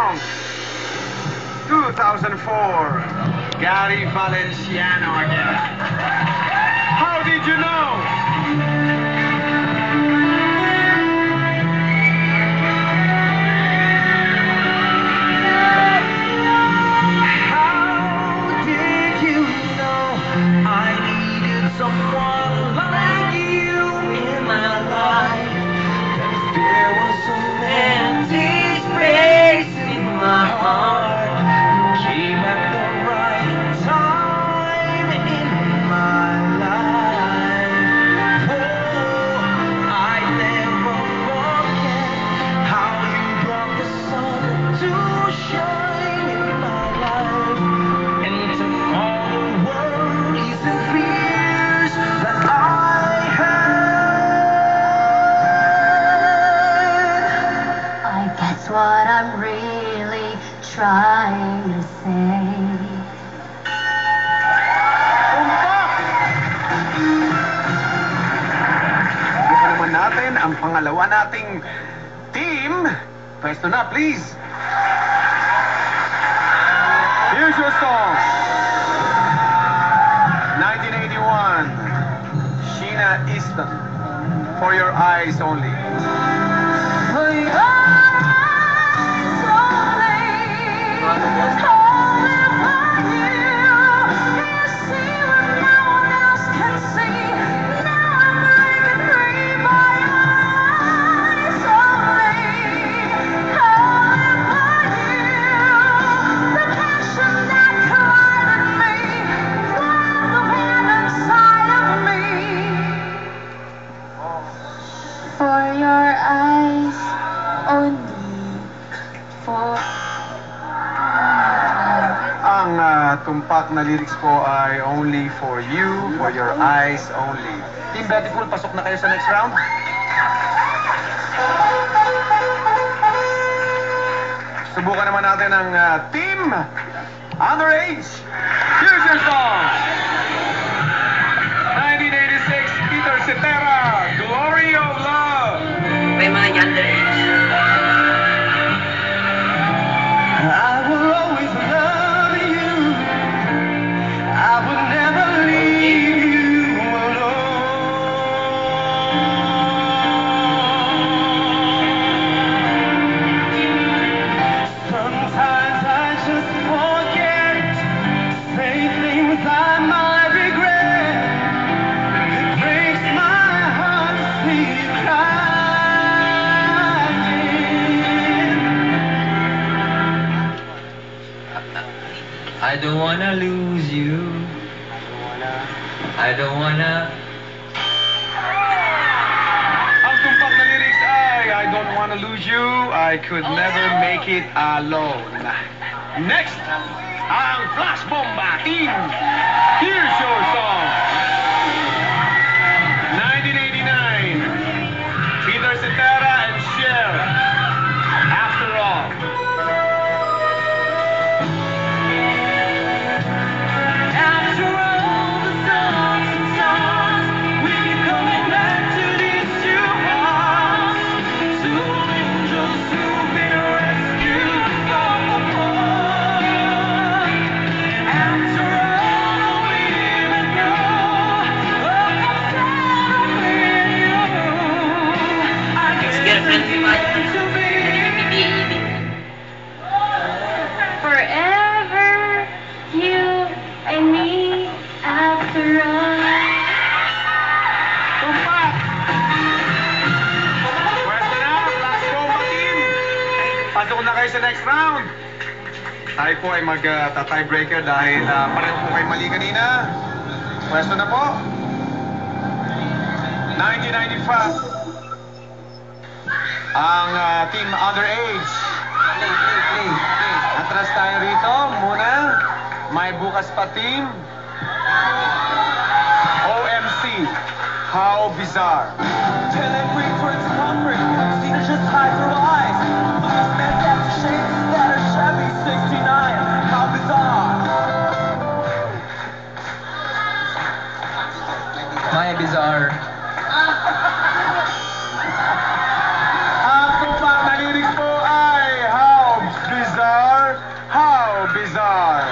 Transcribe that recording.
Song 2004. Gary Valenciano again. How did you know? Someone like you in my life. There was an empty space in my heart. Came at the right time in my life. Oh, I never forget how you brought the sun to shine in my life. And took all the worries and fears that I had. That's what I'm really trying to say. Ito naman natin ang pangalawa nating team. Pwesto na, please. Here's your song. 1981. Sheena Easton. For Your Eyes Only. For your eyes only, only for you. You see what no one else can see. Now I'm breaking free by your eyes only, only for you. The passion that collided me, wild the wind inside of me. For your eyes only, for... Ang tumpak na lyrics po ay Only for You, For Your Eyes Only. Team Betty Pool, pasok na kayo sa next round. Subukan naman natin ang Team Underage. Here's your song. 1986, Peter Cetera, Glory of Love. May mga underage. I will always love you. I would never leave you alone. Sometimes I just forget, say things I might regret. It breaks my heart to see you crying. I don't wanna lose you. I don't wanna. Ang tumpak na lyrics ay I don't wanna lose you, I could never make it alone. Next, ang Flash Bomba Team. Here's your song. 1989, Peter Cetera and Cher, After All. After all the songs and songs, we keep coming back to these two hearts. Two angels who've been rescued from the fall. After all we even know of the in you, I guess it's meant to be. Forever, you and me, after all. Tumpak! Pwesto na, Flash Bomba Team. Pasok na kayo sa next round. Tayo po ay mag-tiebreaker dahil pareho po kayo mali kanina. Pwesto na po. 1995. Ang Team Underage. Atras tayo rito. Muna, may bukas pa team. OMC. How Bizarre. Till it breaks for its comfort, Cena just hides her eyes. Looking spent after shades that are Chevy 69. How bizarre. Maya Bizarre. Ang tumpak na lyrics po ay How Bizarre. Bizarre.